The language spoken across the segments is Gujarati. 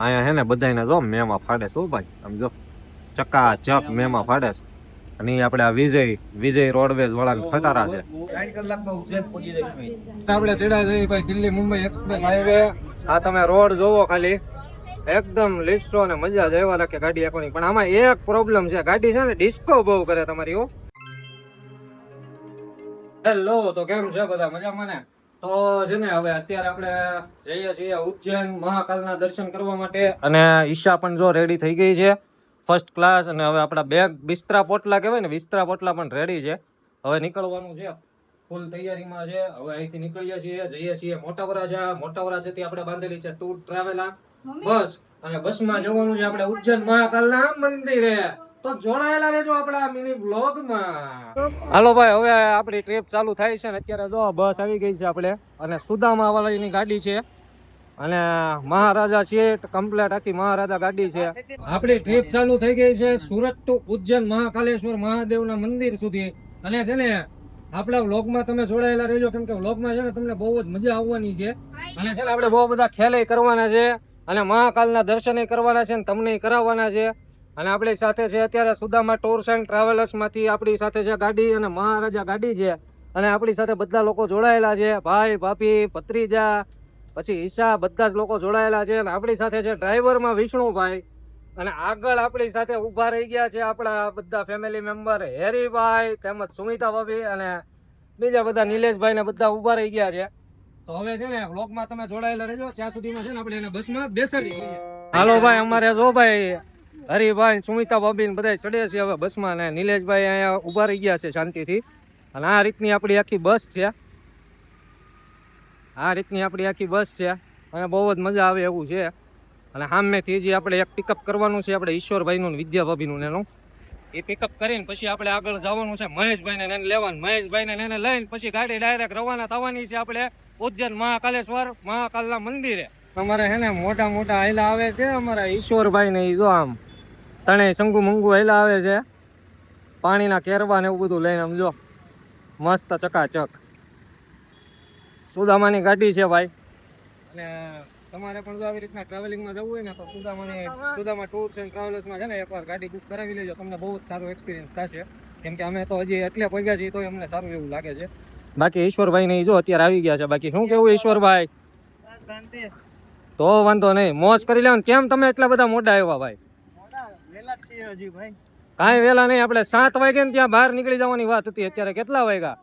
અહીંયા હે ને બધાને જો મેમાં ફાડે છે ભાઈ, સમજો ચકાચક મેમાં ફાડે છે. અને ઈ આપણે આ વિજય રોડવેઝ વાળાને ખટારા છે. 8 કલાકમાં ઉજ્જૈન પહોંચી જઈશું. આપણે ચડ્યા છે ભાઈ દિલ્હી મુંબઈ એક્સપ્રેસ હાઈવે. આ તમે રોડ જોવો ખાલી, એકદમ લીસો ને મજા જ એવા લાગે ગાડી આખોની. પણ આમાં એક પ્રોબ્લેમ છે, ગાડી છે ને ડિસ્કો બહુ કરે તમારી. હો હેલો, તો કેમ છે બધા મજામાં ને? તો છે ને હવે અત્યારે આપણે જઈએ છીએ ઉજ્જૈન મહાકાલના દર્શન કરવા માટે. અને ઈશા પણ જો રેડી થઈ ગઈ છે ફર્સ્ટ ક્લાસ. અને હવે આપણા બેગ બિસ્તરા પોટલા કહેવાય ને, બિસ્તરા પોટલા પણ રેડી છે. હવે નીકળવાનું છે, ફૂલ તૈયારીમાં છે. હવે અહીંથી નીકળીએ છીએ, જઈએ છીએ મોટા વરાજા. મોટા વરાજાથી આપણે બાંધેલી છે ટૂર ટ્રાવેલા બસ. અને બસમાં જવાનું છે આપણે ઉજ્જૈન મહાકાલના મંદિરે. તો જોડાયેલા રહેજો આપણા મિની બ્લોગમાં. હાલો ભાઈ, હવે આપણી ટ્રીપ ચાલુ થાય છે ને અત્યારે જો બસ આવી ગઈ છે આપણે. અને સુદામા વાળાની ગાડી છે. અને મહારાજા સીટ કમ્પ્લેટ આખી મહારાજા ગાડી છે. આપણી ટ્રીપ ચાલુ થઈ ગઈ છે સુરત ટુ ઉજ્જૈન મહાકાલેશ્વર મહાદેવના મંદિર સુધી. અને છે ને આપણા વ્લોગમાં તમે જોડાયેલા રહેજો, કેમ કે વ્લોગમાં છે ને તમને બહુ જ મજા આવવાની છે. અને છે ને આપણે બહુ બધા ખેલે કરવાના છે, અને મહાકાલના દર્શન કરવાના છે, અને તમને કરાવવાના છે. અને આપણી સાથે છે અત્યારે સુદામા ટૂર્સ એન્ડ ટ્રાવેલર્સ માંથી આપણી સાથે છે ગાડી, અને મહારાજા ગાડી છે. અને આપણી સાથે બધા લોકો જોડાયેલા છે, ભાઈ ભાભી ભત્રીજા પછી ઈશા, બધા જ લોકો જોડાયેલા છે. અને આપણી સાથે છે ડ્રાઈવરમાં વિષ્ણુભાઈ. અને આગળ આપણી સાથે ઉભા રહી ગયા છે આપણા બધા ફેમિલી મેમ્બર, હેરીભાઈ તેમજ સુમિતા ભાભી અને બીજા બધા નિલેશભાઈ ને બધા ઉભા રહી ગયા છે. તો હવે છે ને વ્લોગમાં તમે જોડાયેલા રહેજો. ત્યાં સુધીમાં છે ને આપણે એને બસમાં બેસાડી દઈએ. હાલો ભાઈ, અમારે જો ભાઈ હરિભાઈ સુમિતા ભાભી ને બધા ચડે છે હવે બસમાં. ને નિલેશભાઈ અહીંયા ઉભા રહી ગયા છે શાંતિથી. અને આ રીતની આપણી આખી બસ છે, આ રીતની આપણી આખી બસ છે. અને બહુ જ મજા આવે એવું છે. અને સામેથી જે આપણે એક પિકઅપ કરવાનું છે આપણે ઈશ્વરભાઈનું વિદ્યા ભાભીનું એનું. એ પિકઅપ કરીને પછી આપણે આગળ જવાનું છે મહેશભાઈને એને લેવાનું. મહેશભાઈને એને લઈને પછી ગાડી ડાયરેક્ટ રવાના થવાની છે આપણે ઉજ્જૈન મહાકાલેશ્વર મહાકાલના મંદિરે. અમારે હે ને મોટા મોટા હાઈલા આવે છે અમારા ઈશ્વરભાઈ ને. જો આમ તણે શંકુ મંગુ હાઈલા આવે છે, પાણીના કેરવા ને એવું બધું લઈને. આમ જો મસ્ત ચકાચક સુદામાની ગાડી છે ભાઈ. અને તમારે પણ જો આવી રીતના ટ્રાવેલિંગમાં જવું હોય ને તો સુદામા ટૂર્સ એન્ડ ટ્રાવેલર્સમાં છે ને એકવાર ગાડી બુક કરાવી લેજો, તમને બહુ જ સારો એક્સપિરિયન્સ થશે. કેમ કે અમે તો હજી એટલે પગ્યા છીએ તો અમને સારું એવું લાગે છે. બાકી ઈશ્વરભાઈ ને જો અત્યારે આવી ગયા છે. બાકી શું કેવું ઈશ્વરભાઈ? તો વાંધો નહીં, મોજ કરી લેવાનું. કેમ તમે એટલા બધા મોડા આવ્યા ભાઈ? કાંઈ વેલા નહીં, આપણે 7 વાગે ને ત્યાં બહાર નીકળી જવાની વાત હતી. અત્યારે કેટલા વાગ્યા?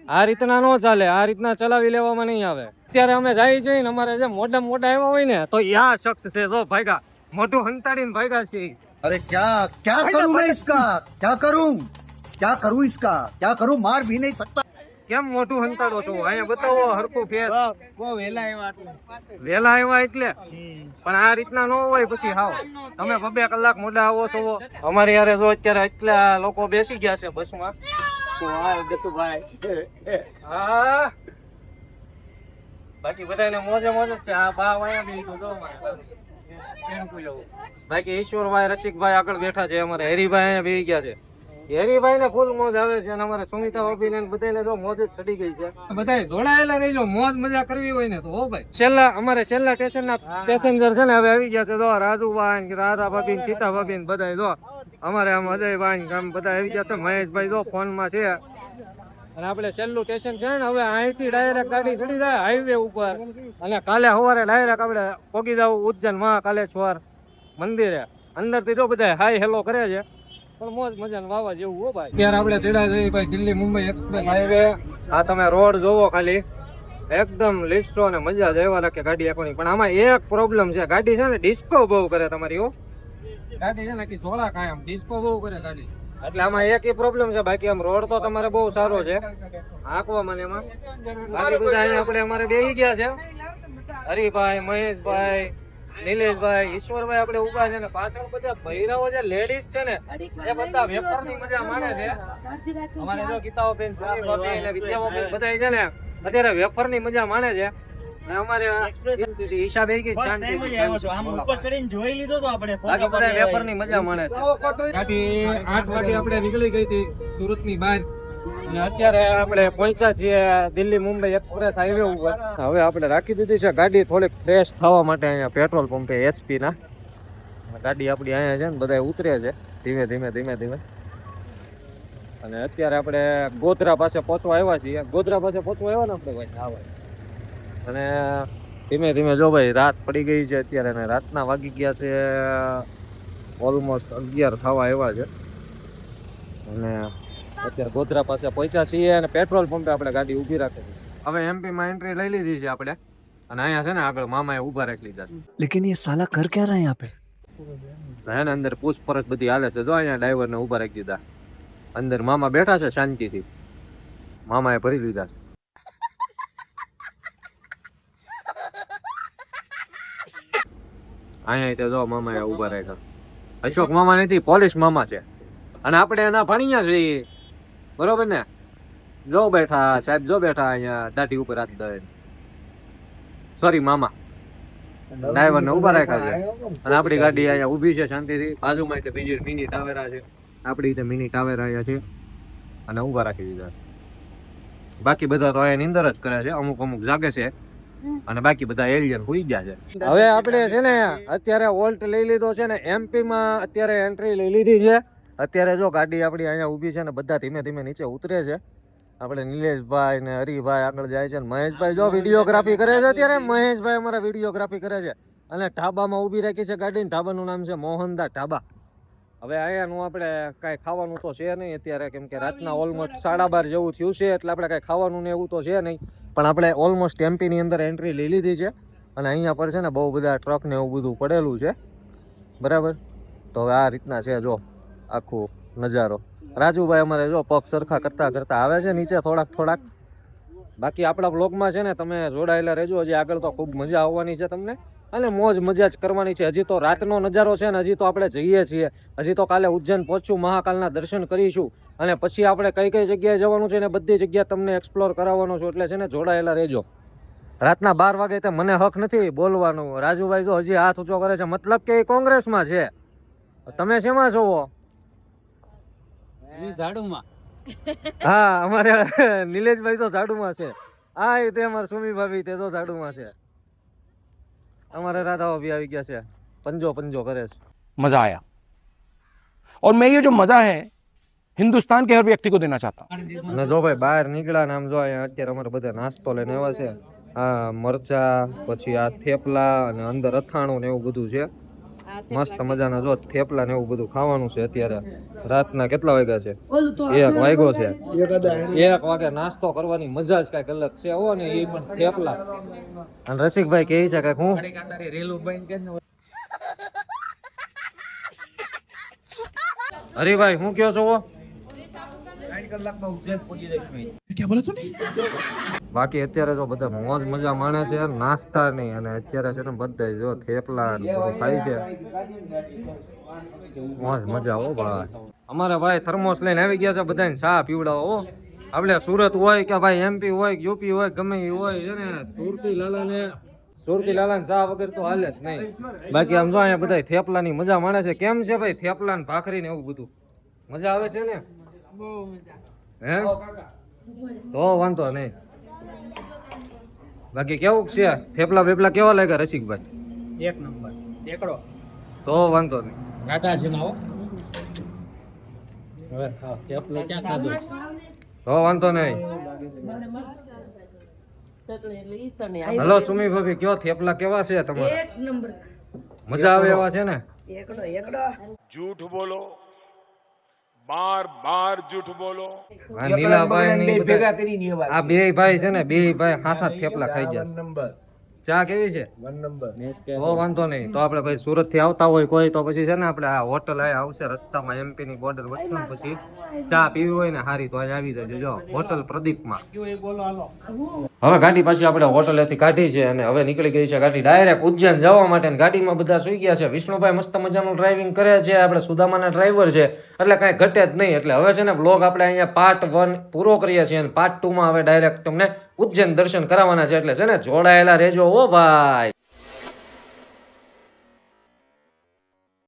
આ રીતના નો ચાલે, આ રીતના ચલાવી લેવામાં નહીં આવે. અત્યારે અમે જાય છે ને, અમારે જે મોટા મોટા આવ્યા હોય ને તો આ શખ્સ છે જો ભાઈગા, મોઢું હંતાડીને ભાઈગા છે. अरे क्या क्या करूं मैं इसका, क्या करूं इसका, क्या करूं, मार भी नहीं सकता. કેમ મોઢું હંતાડો છો? અહીંયા બતાવો હરખું ફેર. બહુ વેલા આવ્યા વેલા આવ્યા એટલે પણ આ રીતના ન હોય પછી. હાવ તમે 2 કલાક મોડા આવો છો. અમારે યારે જો અત્યારે એટલા લોકો બેસી ગયા છે બસમાં. હા બાકી બધાને મોજે મોજ છે. આ બા વાયા બી જો બાકી ઈશ્વરભાઈ રસિકભાઈ આગળ બેઠા છે. અમારે હેરીભાઈ અહીંયા બેસી ગયા છે. હેરીભાઈ ને ફૂલ મોજ આવે છે. અને અમારે સુમિતા ભાભી ને બધાને જો મોજ જ ચડી ગઈ છે. બધા જોડાયેલા રહીજો, મોજ મજા કરવી હોય ને તો. હો ભાઈ, અમારે છેલ્લા સ્ટેશન ના પેસેન્જર છે ને હવે આવી ગયા છે. જો રાજુભાઈ, રાધા ભાભી, સીતા ભાભી બધા જો અમારે આમ અજયભાઈ બધા આવી ગયા છે. મહેશભાઈ જો ફોન માં છે. અને આપણે છેલ્લું સ્ટેશન છે ને, હવે અહીંથી ડાયરેક્ટ ગાડી ચડી જાય હાઈવે ઉપર. અને કાલે સવારે ડાયરેક્ટ આપણે પહોંચી જવું ઉજ્જૈન મહાકાલેશ્વર મંદિરે. અંદર થી જો બધા હાઈ હેલો કરે છે, પણ મોજ મજા ને વાવા જેવું. હો ભાઈ, અત્યારે આપણે ચડ્યા જઈએ ભાઈ દિલ્હી મુંબઈ એક્સપ્રેસ હાઈવે. આ તમે રોડ જોવો ખાલી, એકદમ લીસો ને મજા જ એવા લાગે ગાડી આખોની. પણ આમાં એક પ્રોબ્લેમ છે, ગાડી છે ને ડિસ્કો બહુ કરે તમારી. હો ગાડી છે ને કે સોળા કાયમ ડિસ્કો બહુ કરે ગાડી, એટલે આમાં એક પ્રોબ્લેમ છે. બાકી આમ રોડ તો તમારે બહુ સારો છે આંકવામાં એમાં. બાકી બધા અહીંયા આપણે અમારે બેસી ગયા છે, હરિભાઈ, મહેશભાઈ, નિલેશભાઈ, ઈશ્વરભાઈ આપણે ઉભા છે. ને પાછળ બધા ભૈરાઓ જે લેડીઝ છે ને એ બધા વેપાર ની મજા માણે છે. અમારે જો ગીતાઓબેન, વિદ્યાઓબેન બધા છે ને અત્યારે વેપાર ની મજા માણે છે. અમારે ઈશા બેસી ગઈ શાંતિ, બાકી બધા વેપાર ની મજા માણે છે. ગાડી 8 વાગે આપણે નીકળી ગઈ હતી સુરત ની બહાર. અને અત્યારે આપણે પહોંચ્યા છીએ દિલ્હી મુંબઈ એક્સપ્રેસ હાઈવે ઉપર. હવે આપણે રાખી દીધી છે ગાડી થોડીક ફ્રેશ થવા માટે અહીંયા પેટ્રોલ પંપે HP ના. ગાડી આપણી અહીંયા છે ને બધા ઉતરે છે ધીમે ધીમે. અને અત્યારે આપણે ગોધરા પાસે પહોંચવા આવ્યા છીએ. ગોધરા પાસે પહોંચવા આવ્યા ને આપણે ભાઈ. હા ભાઈ. અને ધીમે જો ભાઈ રાત પડી ગઈ છે અત્યારે, અને રાતના વાગી ગયા છે ઓલમોસ્ટ 11 થવા આવ્યા છે. અને અત્યારે ગોધરા પાસે પહોંચ્યા છીએ અને પેટ્રોલ પંપે આપણે ગાડી ઊભી રાખી છે. હવે MP માં એન્ટ્રી લઈ લીધી છે આપણે, અને અહીંયા છે ને આગળ મામાએ ઊભા રાખી લીધા છે. लेकिन ये साला कर क्या रहा है यहाँ पे? હે ને અંદર પૂછપરછ બધી હાલે છે. જો અહીંયા ડ્રાઈવરને ઊભા રાખી દીધા. અંદર મામા બેઠા છે શાંતિથી. મામાએ ભરી લીધા છે. અહીંયા તે જો મામાએ ઊભા રાખ્યા. અશોક મામા નથી, પોલીસ મામા છે. અને આપણે એના ભણ્યા છીએ, બરોબર ને? જો બેઠા સાહેબ, જો બેઠા અહીંયા દાઢી ઉપર હાથ દે. સોરી મામા, ડ્રાઈવર ને ઉભા રાખ્યા છે. અને આપણી ગાડી અહીંયા ઊભી છે શાંતિથી. બાજુમાં તે બીજી મિની ટાવેરા છે, આપણી તે મિની ટાવેરા અહીંયા છે અને ઊભા રાખી દીધા છે. બાકી બધા તો અહીંયા નીંદર જ કરે છે, અમુક જાગે છે અને બાકી બધા એલિયન સુઈ ગયા છે. હવે આપણે છે ને અત્યારે વોલ્ટ લઈ લીધો છે ને MP માં અત્યારે એન્ટ્રી લઈ લીધી છે. અત્યારે જો ગાડી આપણી અહીંયા ઊભી છે ને બધા ધીમે નીચે ઉતરે છે. આપણે નિલેશભાઈ ને હરિભાઈ આગળ જાય છે, મહેશભાઈ જો વિડીયોગ્રાફી કરે છે. અત્યારે મહેશભાઈ અમારા વિડીયોગ્રાફી કરે છે. અને ઢાબામાં ઊભી રાખી છે ગાડી. ઢાબાનું નામ છે મોહનદા ઢાબા. હવે અહીંયાનું આપણે કાંઈ ખાવાનું તો છે નહીં અત્યારે, કેમ કે રાતના ઓલમોસ્ટ 12:30 જેવું થયું છે, એટલે આપણે કાંઈ ખાવાનું ને એવું તો છે નહીં. પણ આપણે ઓલમોસ્ટ MP ની અંદર એન્ટ્રી લઈ લીધી છે. અને અહીંયા પર છે ને બહુ બધા ટ્રક ને એવું બધું પડેલું છે, બરાબર. તો હવે આ રીતના છે જો આખું નજારો. રાજુભાઈ અમારે જો પગ સરખા કરતા આવે છે નીચે થોડાક. બાકી આપણા બ્લોગમાં છે ને તમે જોડાયેલા રહેજો. હજી આગળ તો ખૂબ મજા આવવાની છે તમને, અને મોજ મજા જ કરવાની છે. હજી તો રાતનો નજારો છે ને, હજી તો આપણે જઈએ છીએ. હજી તો કાલે ઉજ્જૈન પહોંચશું, મહાકાલના દર્શન કરીશું, અને પછી આપણે કઈ જગ્યાએ જવાનું છે ને બધી જગ્યા તમને એક્સપ્લોર કરાવવાનો છું. એટલે છે ને જોડાયેલા રહેજો. રાતના 12 વાગે તો મને હક નથી બોલવાનું. રાજુભાઈ જો હજી હાથ ઊંચો કરે છે, મતલબ કે એ કોંગ્રેસમાં છે. તમે શેમાં છો? હા, અમારે નિલેશભાઈ તો ઝાડુમાં છે. હા, એ તે અમારે સુમી ભાભી તે તો ઝાડુમાં છે. અમારે રાધાઓ બી આવી ગયા છે, પંજો કરે છે. मजा आया और मैं ये जो मजा है हिंदुस्तान के हर व्यक्ति को देना चाहता हूँ. અને જો ભાઈ બહાર નીકળ્યા ને આમ જો અહીંયા અત્યારે અમારે બધા નાસ્તો લઈને આવ્યા છે. આ મરચા, પછી આ થેપલા અને અંદર અથાણું ને એવું બધું છે. મસ્ત મજાના જો થેપલા ને એવું બધું ખાવાનું છે. અત્યારે રાતના કેટલા વાગ્યા છે? 1 વાગ્યો છે. 1 વાગે નાસ્તો કરવાની મજા જ કઈક અલગ છે. હો ને એ પણ થેપલા. અને રસિકભાઈ કહે છે કે હું હરિભાઈ હું કયો છો? બાકી અત્યારે જો બધા મોજ મજા માણે છે, નાસ્તા નહીં. અને અત્યારે છે ને બધા જો થેપલા બધું ખાય છે, મોજ મજા. હો ભાઈ, અમારે ભાઈ થર્મોસ લઈને આવી ગયા છે, બધાને ચા પીવડાવો. હો, આપણે સુરત હોય કે ભાઈ MP હોય કે UP હોય, ગમે એ હોય છે ને, સુરતી લાલાને ચા વગર તો હાલે જ નહીં. બાકી આમ જો અહીંયા બધા થેપલાની મજા માણે છે. કેમ છે ભાઈ થેપલા ને ભાખરી ને એવું બધું મજા આવે છે ને? હે તો વાંધો નહીં. બાકી કેવું છે થેપલા બેપલા કેવા લાગ્યા રસિકભાઈ? 1 નંબર એકડો. તો વાંધો નહીં. ગાટા છે ના હો. હવે ખાઓ થેપલો ક્યાં ખાધો? તો વાંધો નહીં. હલો સુમી ભાભી, કયો થેપલા કેવા છે તમારે? 1 નંબર. મજા આવે એવા છે ને? એકડો. झूठ बोलो, बार बार झूठ बोलो. આ નીલાભાઈ ની ભેગા કરી આ બે ભાઈ છે ને, બે ભાઈ હાથા થેપલા ખાઈ ગયા. નંબર ચા કેવી છે? 1 નંબર. તો વાંધો નહીં. તો આપણે ભાઈ સુરત થી આવતા હોય કોઈ તો પછી છે ને આપણે આ હોટલ આ આવશે રસ્તામાં, MP ની બોર્ડર વચ્ચે. પછી ચા પીવી હોય ને હારી તો અહીંયા આવી જજો. જો હોટલ પ્રદીપમાં. હવે ગાડી પાછી આપણે હોટલેથી કાઢી છે અને હવે નીકળી ગઈ છે ગાડી ડાયરેક્ટ ઉજ્જૈન જવા માટે. ગાડીમાં બધા સુઈ ગયા છે. વિષ્ણુભાઈ મસ્ત મજાનું ડ્રાઇવિંગ કરે છે. આપણે સુદામાના ડ્રાઈવર છે એટલે કાંઈ ઘટે જ નહીં. એટલે હવે છે ને વ્લોગ આપણે અહીંયા પાર્ટ 1 પૂરો કરીએ છીએ અને પાર્ટ 2 માં હવે ડાયરેક્ટ તમને ઉજ્જૈન દર્શન કરાવવાના છે. એટલે છે ને જોડાયેલા રહેજો. ઓ ભાઈ.